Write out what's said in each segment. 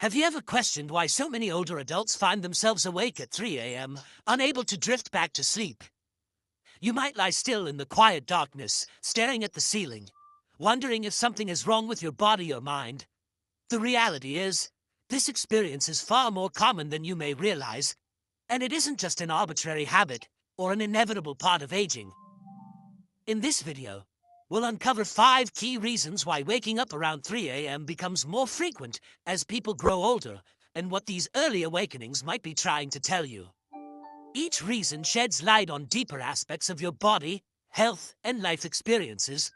Have you ever questioned why so many older adults find themselves awake at 3 a.m., unable to drift back to sleep? You might lie still in the quiet darkness, staring at the ceiling, wondering if something is wrong with your body or mind. The reality is, this experience is far more common than you may realize, and it isn't just an arbitrary habit or an inevitable part of aging. In this video, we'll uncover 5 key reasons why waking up around 3 a.m. becomes more frequent as people grow older, and what these early awakenings might be trying to tell you. Each reason sheds light on deeper aspects of your body, health, and life experiences.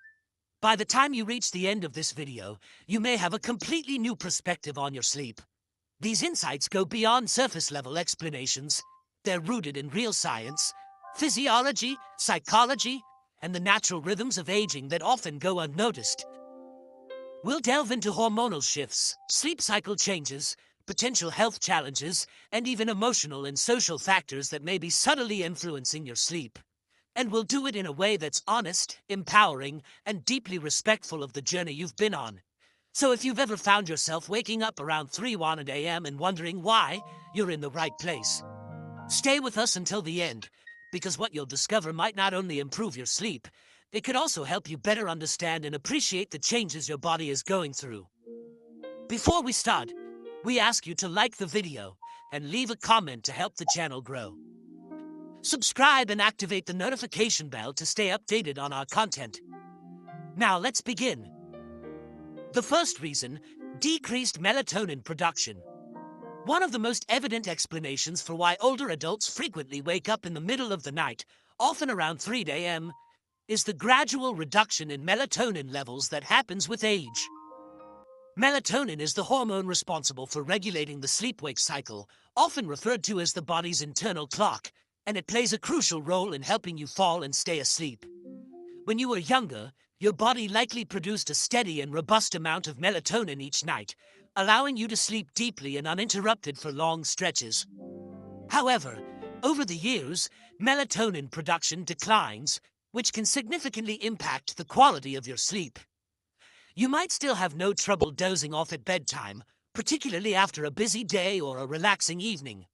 By the time you reach the end of this video, you may have a completely new perspective on your sleep. These insights go beyond surface-level explanations. They're rooted in real science, physiology, psychology, and the natural rhythms of aging that often go unnoticed. We'll delve into hormonal shifts, sleep cycle changes, potential health challenges, and even emotional and social factors that may be subtly influencing your sleep. And we'll do it in a way that's honest, empowering, and deeply respectful of the journey you've been on. So if you've ever found yourself waking up around 3:01 a.m. and wondering why, you're in the right place. Stay with us until the end, because what you'll discover might not only improve your sleep, it could also help you better understand and appreciate the changes your body is going through. Before we start, we ask you to like the video and leave a comment to help the channel grow. Subscribe and activate the notification bell to stay updated on our content. Now let's begin. The first reason, decreased melatonin production. One of the most evident explanations for why older adults frequently wake up in the middle of the night, often around 3 a.m., is the gradual reduction in melatonin levels that happens with age. Melatonin is the hormone responsible for regulating the sleep-wake cycle, often referred to as the body's internal clock, and it plays a crucial role in helping you fall and stay asleep. When you were younger, your body likely produced a steady and robust amount of melatonin each night, allowing you to sleep deeply and uninterrupted for long stretches. However, over the years, melatonin production declines, which can significantly impact the quality of your sleep. You might still have no trouble dozing off at bedtime, particularly after a busy day or a relaxing evening.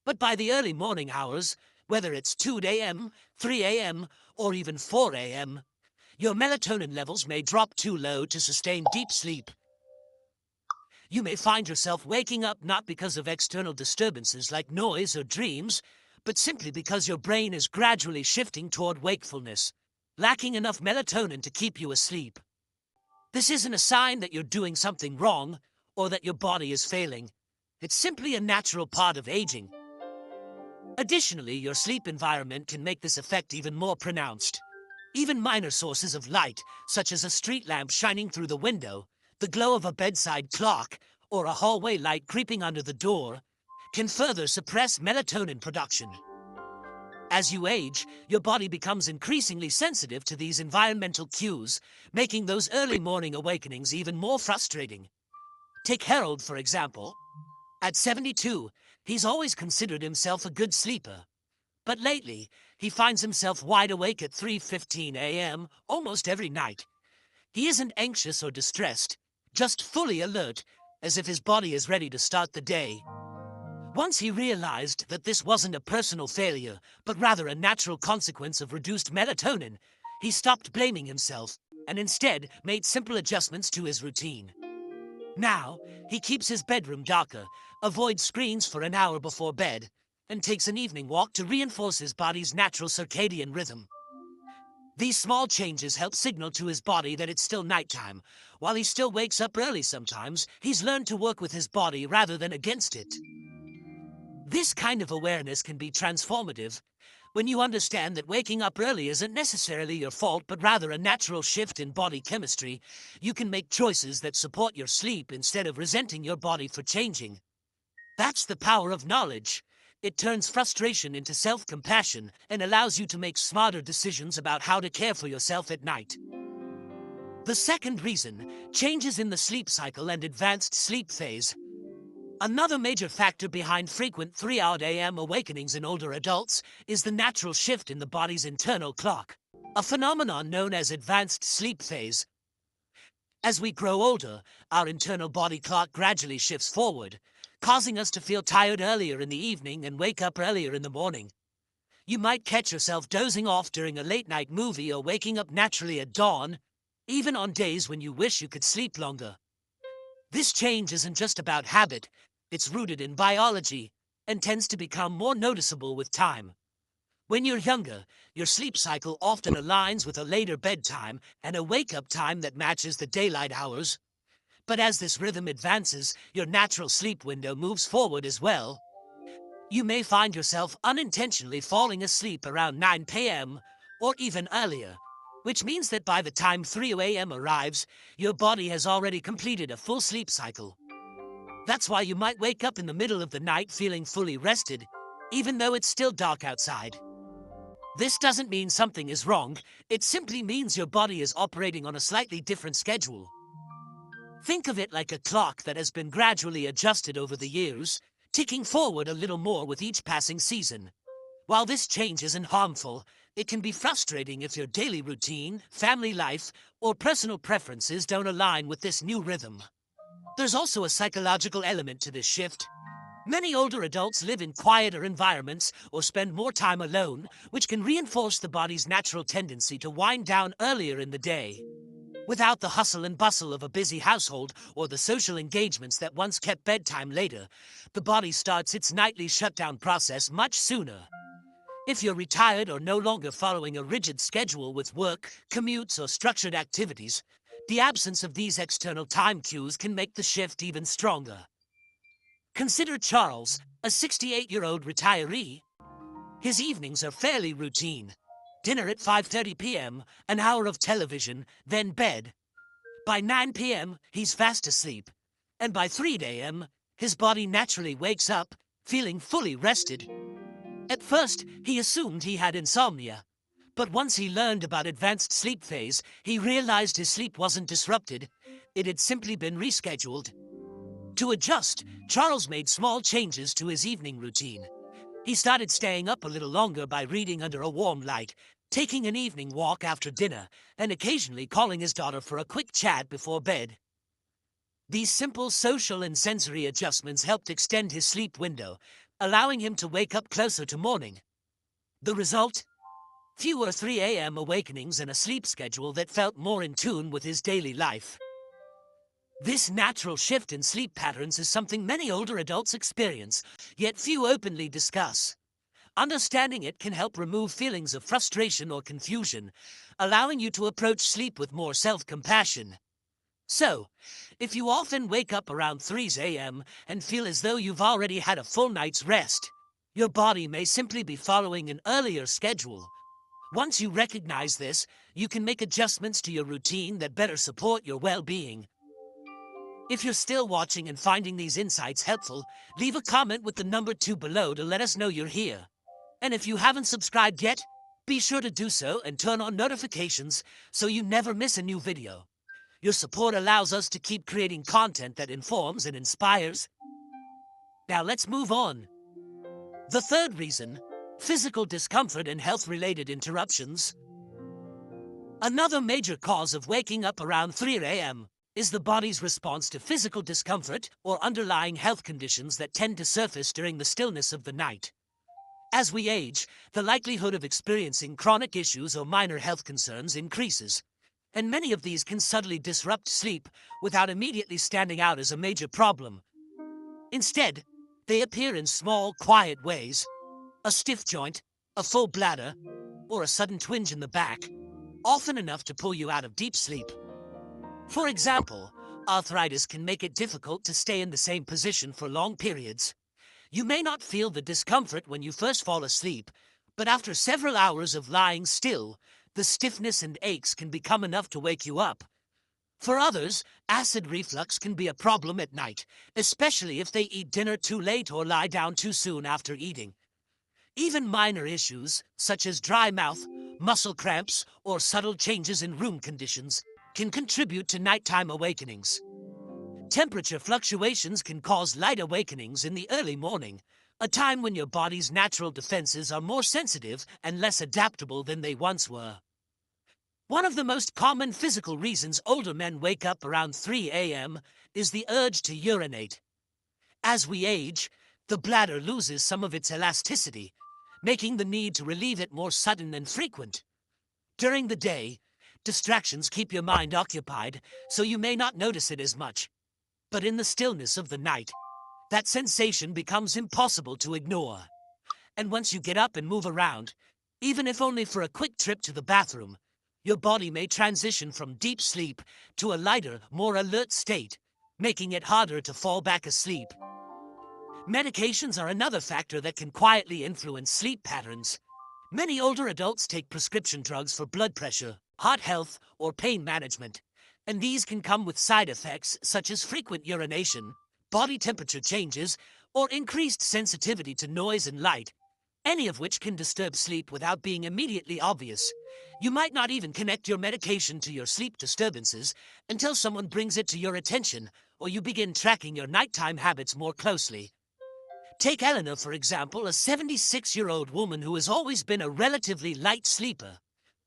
But by the early morning hours, whether it's 2 a.m., 3 a.m., or even 4 a.m., your melatonin levels may drop too low to sustain deep sleep. You may find yourself waking up not because of external disturbances like noise or dreams, but simply because your brain is gradually shifting toward wakefulness, lacking enough melatonin to keep you asleep. This isn't a sign that you're doing something wrong or that your body is failing. It's simply a natural part of aging. Additionally, your sleep environment can make this effect even more pronounced. Even minor sources of light, such as a street lamp shining through the window, the glow of a bedside clock, or a hallway light creeping under the door, can further suppress melatonin production. As you age, your body becomes increasingly sensitive to these environmental cues, making those early morning awakenings even more frustrating. Take Harold, for example. At 72, he's always considered himself a good sleeper. But lately, he finds himself wide awake at 3:15 a.m. almost every night. He isn't anxious or distressed, just fully alert, as if his body is ready to start the day. Once he realized that this wasn't a personal failure, but rather a natural consequence of reduced melatonin, he stopped blaming himself and instead made simple adjustments to his routine. Now, he keeps his bedroom darker, avoids screens for an hour before bed, and takes an evening walk to reinforce his body's natural circadian rhythm. These small changes help signal to his body that it's still nighttime. While he still wakes up early sometimes, he's learned to work with his body rather than against it. This kind of awareness can be transformative. When you understand that waking up early isn't necessarily your fault, but rather a natural shift in body chemistry, you can make choices that support your sleep instead of resenting your body for changing. That's the power of knowledge. It turns frustration into self-compassion and allows you to make smarter decisions about how to care for yourself at night. The second reason, changes in the sleep cycle and advanced sleep phase. Another major factor behind frequent 3-hour a.m. awakenings in older adults is the natural shift in the body's internal clock, a phenomenon known as advanced sleep phase. As we grow older, our internal body clock gradually shifts forward, causing us to feel tired earlier in the evening and wake up earlier in the morning. You might catch yourself dozing off during a late-night movie or waking up naturally at dawn, even on days when you wish you could sleep longer. This change isn't just about habit, it's rooted in biology and tends to become more noticeable with time. When you're younger, your sleep cycle often aligns with a later bedtime and a wake-up time that matches the daylight hours. But as this rhythm advances, your natural sleep window moves forward as well. You may find yourself unintentionally falling asleep around 9 p.m. or even earlier, which means that by the time 3 a.m. arrives, your body has already completed a full sleep cycle. That's why you might wake up in the middle of the night feeling fully rested, even though it's still dark outside. This doesn't mean something is wrong, it simply means your body is operating on a slightly different schedule. Think of it like a clock that has been gradually adjusted over the years, ticking forward a little more with each passing season. While this change isn't harmful, it can be frustrating if your daily routine, family life, or personal preferences don't align with this new rhythm. There's also a psychological element to this shift. Many older adults live in quieter environments or spend more time alone, which can reinforce the body's natural tendency to wind down earlier in the day. Without the hustle and bustle of a busy household or the social engagements that once kept bedtime later, the body starts its nightly shutdown process much sooner. If you're retired or no longer following a rigid schedule with work, commutes, or structured activities, the absence of these external time cues can make the shift even stronger. Consider Charles, a 68-year-old retiree. His evenings are fairly routine. Dinner at 5:30 p.m., an hour of television, then bed. By 9 p.m., he's fast asleep. And by 3 a.m., his body naturally wakes up, feeling fully rested. At first, he assumed he had insomnia. But once he learned about advanced sleep phase, he realized his sleep wasn't disrupted. It had simply been rescheduled. To adjust, Charles made small changes to his evening routine. He started staying up a little longer by reading under a warm light, taking an evening walk after dinner, and occasionally calling his daughter for a quick chat before bed. These simple social and sensory adjustments helped extend his sleep window, allowing him to wake up closer to morning. The result? Fewer 3 a.m. awakenings and a sleep schedule that felt more in tune with his daily life. This natural shift in sleep patterns is something many older adults experience, yet few openly discuss. Understanding it can help remove feelings of frustration or confusion, allowing you to approach sleep with more self-compassion. So, if you often wake up around 3 a.m. and feel as though you've already had a full night's rest, your body may simply be following an earlier schedule. Once you recognize this, you can make adjustments to your routine that better support your well-being. If you're still watching and finding these insights helpful, leave a comment with the number 2 below to let us know you're here. And if you haven't subscribed yet, be sure to do so and turn on notifications so you never miss a new video. Your support allows us to keep creating content that informs and inspires. Now let's move on. The third reason, physical discomfort and health-related interruptions. Another major cause of waking up around 3 a.m. is the body's response to physical discomfort or underlying health conditions that tend to surface during the stillness of the night. As we age, the likelihood of experiencing chronic issues or minor health concerns increases, and many of these can subtly disrupt sleep without immediately standing out as a major problem. Instead, they appear in small, quiet ways. A stiff joint, a full bladder, or a sudden twinge in the back, often enough to pull you out of deep sleep. For example, arthritis can make it difficult to stay in the same position for long periods. You may not feel the discomfort when you first fall asleep, but after several hours of lying still, the stiffness and aches can become enough to wake you up. For others, acid reflux can be a problem at night, especially if they eat dinner too late or lie down too soon after eating. Even minor issues, such as dry mouth, muscle cramps, or subtle changes in room conditions, can contribute to nighttime awakenings. Temperature fluctuations can cause light awakenings in the early morning, a time when your body's natural defenses are more sensitive and less adaptable than they once were. One of the most common physical reasons older men wake up around 3 a.m. is the urge to urinate. As we age, the bladder loses some of its elasticity, making the need to relieve it more sudden and frequent. During the day, distractions keep your mind occupied, so you may not notice it as much. But in the stillness of the night, that sensation becomes impossible to ignore. And once you get up and move around, even if only for a quick trip to the bathroom, your body may transition from deep sleep to a lighter, more alert state, making it harder to fall back asleep. Medications are another factor that can quietly influence sleep patterns. Many older adults take prescription drugs for blood pressure, heart health, or pain management, and these can come with side effects such as frequent urination, body temperature changes, or increased sensitivity to noise and light, any of which can disturb sleep without being immediately obvious. You might not even connect your medication to your sleep disturbances until someone brings it to your attention, or you begin tracking your nighttime habits more closely. Take Eleanor, for example, a 76-year-old woman who has always been a relatively light sleeper.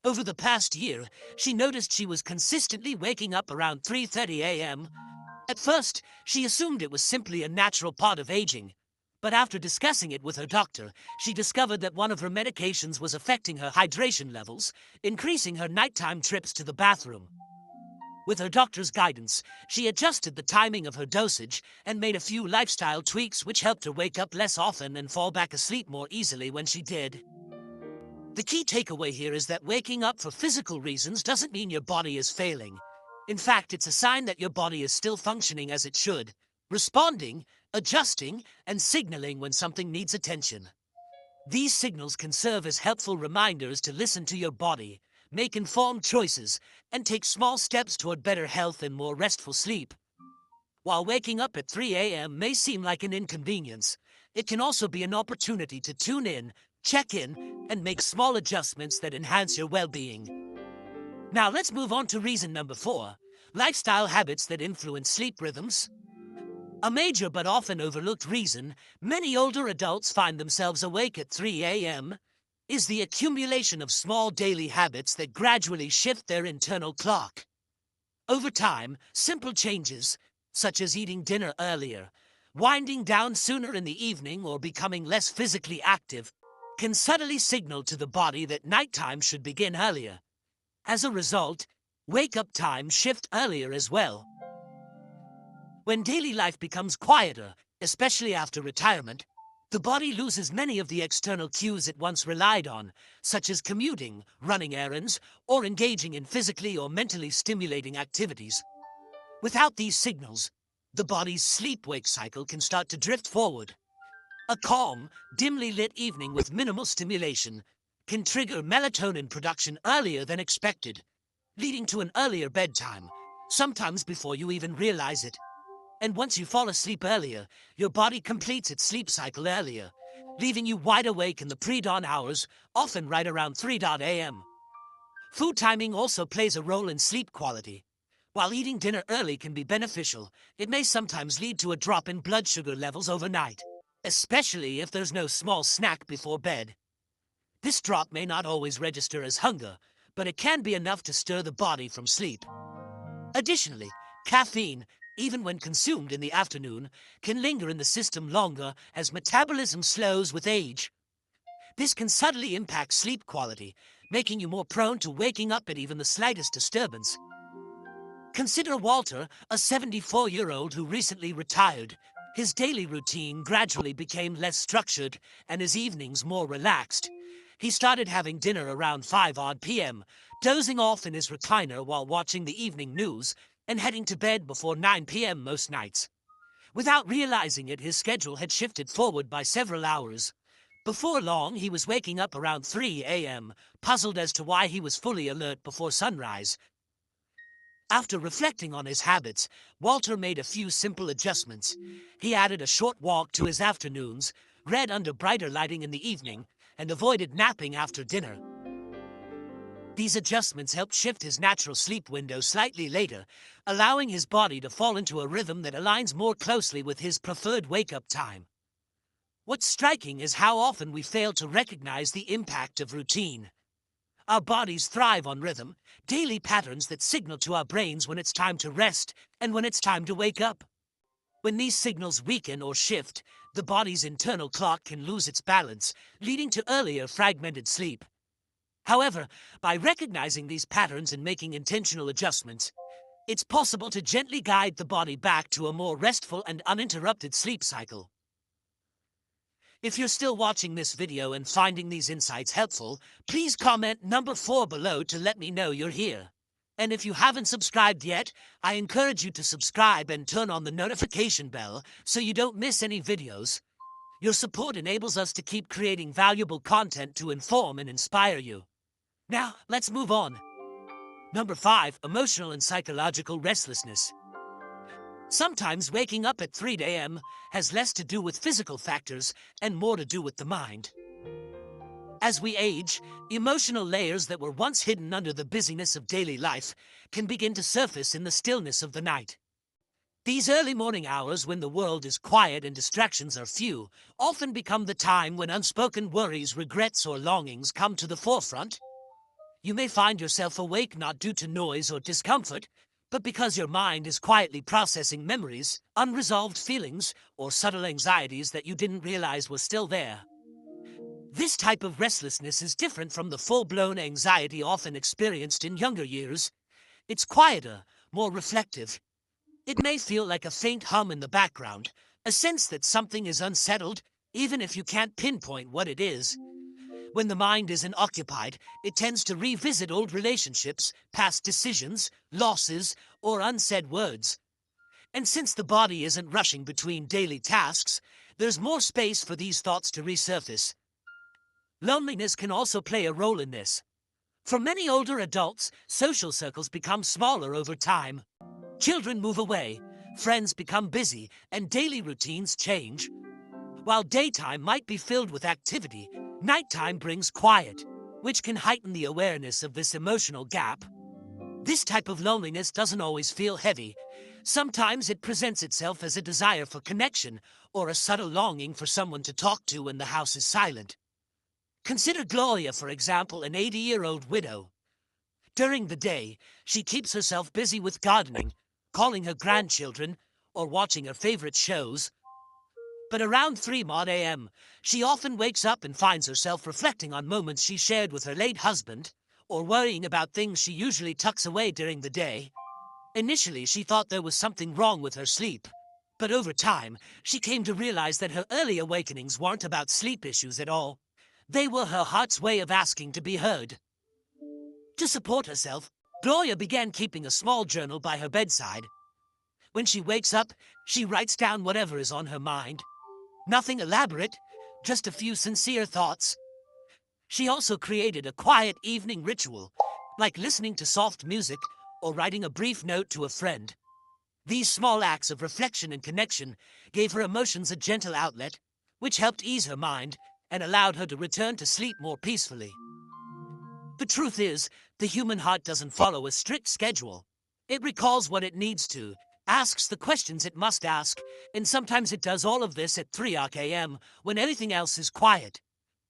Over the past year, she noticed she was consistently waking up around 3:30 a.m. At first, she assumed it was simply a natural part of aging. But after discussing it with her doctor, she discovered that one of her medications was affecting her hydration levels, increasing her nighttime trips to the bathroom. With her doctor's guidance, she adjusted the timing of her dosage and made a few lifestyle tweaks which helped her wake up less often and fall back asleep more easily when she did. The key takeaway here is that waking up for physical reasons doesn't mean your body is failing. In fact, it's a sign that your body is still functioning as it should, responding, adjusting, and signaling when something needs attention. These signals can serve as helpful reminders to listen to your body, make informed choices, and take small steps toward better health and more restful sleep. While waking up at 3 a.m. may seem like an inconvenience, it can also be an opportunity to tune in, check in, and make small adjustments that enhance your well-being. Now let's move on to reason number 4, lifestyle habits that influence sleep rhythms. A major but often overlooked reason many older adults find themselves awake at 3 a.m. is the accumulation of small daily habits that gradually shift their internal clock. Over time, simple changes, such as eating dinner earlier, winding down sooner in the evening, or becoming less physically active, can subtly signal to the body that nighttime should begin earlier. As a result, wake-up times shift earlier as well. When daily life becomes quieter, especially after retirement, the body loses many of the external cues it once relied on, such as commuting, running errands, or engaging in physically or mentally stimulating activities. Without these signals, the body's sleep-wake cycle can start to drift forward. A calm, dimly lit evening with minimal stimulation can trigger melatonin production earlier than expected, leading to an earlier bedtime, sometimes before you even realize it. And once you fall asleep earlier, your body completes its sleep cycle earlier, leaving you wide awake in the pre-dawn hours, often right around 3 a.m. Food timing also plays a role in sleep quality. While eating dinner early can be beneficial, it may sometimes lead to a drop in blood sugar levels overnight, especially if there's no small snack before bed. This drop may not always register as hunger, but it can be enough to stir the body from sleep. Additionally, caffeine, even when consumed in the afternoon, can linger in the system longer as metabolism slows with age. This can subtly impact sleep quality, making you more prone to waking up at even the slightest disturbance. Consider Walter, a 74-year-old who recently retired. His daily routine gradually became less structured and his evenings more relaxed. He started having dinner around 5 p.m., dozing off in his recliner while watching the evening news, and heading to bed before 9 p.m. most nights. Without realizing it, his schedule had shifted forward by several hours. Before long, he was waking up around 3 a.m., puzzled as to why he was fully alert before sunrise. After reflecting on his habits, Walter made a few simple adjustments. He added a short walk to his afternoons, read under brighter lighting in the evening, and avoided napping after dinner. These adjustments helped shift his natural sleep window slightly later, allowing his body to fall into a rhythm that aligns more closely with his preferred wake-up time. What's striking is how often we fail to recognize the impact of routine. Our bodies thrive on rhythm, daily patterns that signal to our brains when it's time to rest and when it's time to wake up. When these signals weaken or shift, the body's internal clock can lose its balance, leading to earlier fragmented sleep. However, by recognizing these patterns and making intentional adjustments, it's possible to gently guide the body back to a more restful and uninterrupted sleep cycle. If you're still watching this video and finding these insights helpful, please comment number 4 below to let me know you're here. And if you haven't subscribed yet, I encourage you to subscribe and turn on the notification bell so you don't miss any videos. Your support enables us to keep creating valuable content to inform and inspire you. Now, let's move on. Number 5, emotional and psychological restlessness. Sometimes waking up at 3 a.m. has less to do with physical factors and more to do with the mind. As we age, emotional layers that were once hidden under the busyness of daily life can begin to surface in the stillness of the night. These early morning hours, when the world is quiet and distractions are few, often become the time when unspoken worries, regrets, or longings come to the forefront. You may find yourself awake not due to noise or discomfort, but because your mind is quietly processing memories, unresolved feelings, or subtle anxieties that you didn't realize were still there. This type of restlessness is different from the full-blown anxiety often experienced in younger years. It's quieter, more reflective. It may feel like a faint hum in the background, a sense that something is unsettled, even if you can't pinpoint what it is. When the mind isn't occupied, it tends to revisit old relationships, past decisions, losses, or unsaid words. And since the body isn't rushing between daily tasks, there's more space for these thoughts to resurface. Loneliness can also play a role in this. For many older adults, social circles become smaller over time. Children move away, friends become busy, and daily routines change. While daytime might be filled with activity, nighttime brings quiet, which can heighten the awareness of this emotional gap. This type of loneliness doesn't always feel heavy. Sometimes it presents itself as a desire for connection or a subtle longing for someone to talk to when the house is silent. Consider Gloria, for example, an 80-year-old widow. During the day, she keeps herself busy with gardening, calling her grandchildren, or watching her favorite shows. But around 3 a.m., she often wakes up and finds herself reflecting on moments she shared with her late husband, or worrying about things she usually tucks away during the day. Initially, she thought there was something wrong with her sleep. But over time, she came to realize that her early awakenings weren't about sleep issues at all. They were her heart's way of asking to be heard. To support herself, Gloria began keeping a small journal by her bedside. When she wakes up, she writes down whatever is on her mind. Nothing elaborate, just a few sincere thoughts. She also created a quiet evening ritual, like listening to soft music or writing a brief note to a friend. These small acts of reflection and connection gave her emotions a gentle outlet, which helped ease her mind and allowed her to return to sleep more peacefully. The truth is, the human heart doesn't follow a strict schedule. It recalls what it needs to, asks the questions it must ask, and sometimes it does all of this at 3 a.m. when everything else is quiet.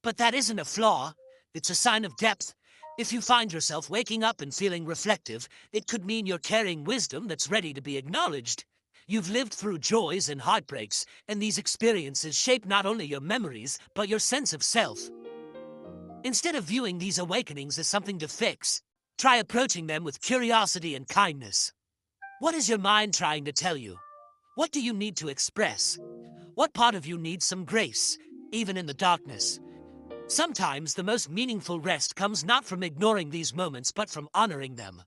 But that isn't a flaw, it's a sign of depth. If you find yourself waking up and feeling reflective, it could mean you're carrying wisdom that's ready to be acknowledged. You've lived through joys and heartbreaks, and these experiences shape not only your memories, but your sense of self. Instead of viewing these awakenings as something to fix, try approaching them with curiosity and kindness. What is your mind trying to tell you? What do you need to express? What part of you needs some grace, even in the darkness? Sometimes the most meaningful rest comes not from ignoring these moments, but from honoring them.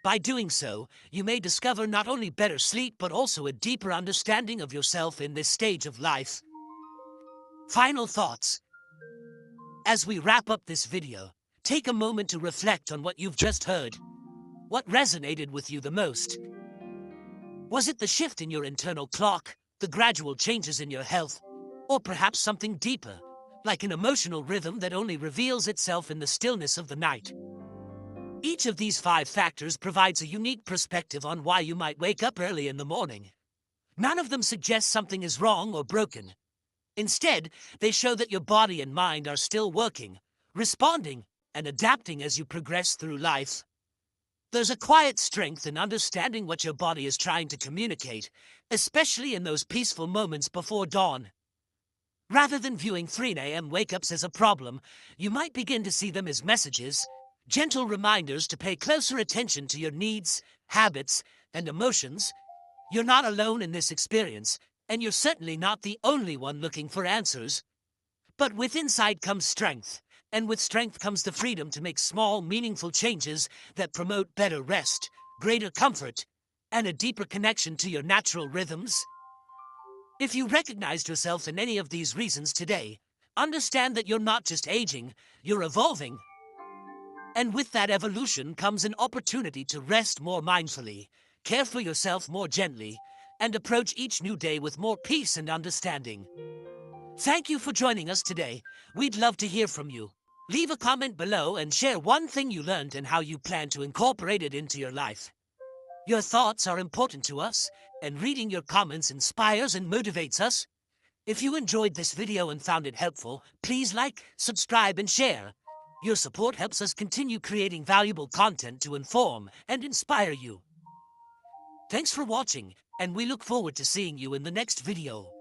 By doing so, you may discover not only better sleep, but also a deeper understanding of yourself in this stage of life. Final thoughts. As we wrap up this video, take a moment to reflect on what you've just heard. What resonated with you the most? Was it the shift in your internal clock, the gradual changes in your health, or perhaps something deeper, like an emotional rhythm that only reveals itself in the stillness of the night? Each of these 5 factors provides a unique perspective on why you might wake up early in the morning. None of them suggests something is wrong or broken. Instead, they show that your body and mind are still working, responding, and adapting as you progress through life. There's a quiet strength in understanding what your body is trying to communicate, especially in those peaceful moments before dawn. Rather than viewing 3 a.m. wake-ups as a problem, you might begin to see them as messages, gentle reminders to pay closer attention to your needs, habits, and emotions. You're not alone in this experience, and you're certainly not the only one looking for answers. But with insight comes strength, and with strength comes the freedom to make small, meaningful changes that promote better rest, greater comfort, and a deeper connection to your natural rhythms. If you recognized yourself in any of these reasons today, understand that you're not just aging, you're evolving. And with that evolution comes an opportunity to rest more mindfully, care for yourself more gently, and approach each new day with more peace and understanding. Thank you for joining us today. We'd love to hear from you. Leave a comment below and share one thing you learned and how you plan to incorporate it into your life. Your thoughts are important to us, and reading your comments inspires and motivates us. If you enjoyed this video and found it helpful, please like, subscribe, and share. Your support helps us continue creating valuable content to inform and inspire you. Thanks for watching, and we look forward to seeing you in the next video.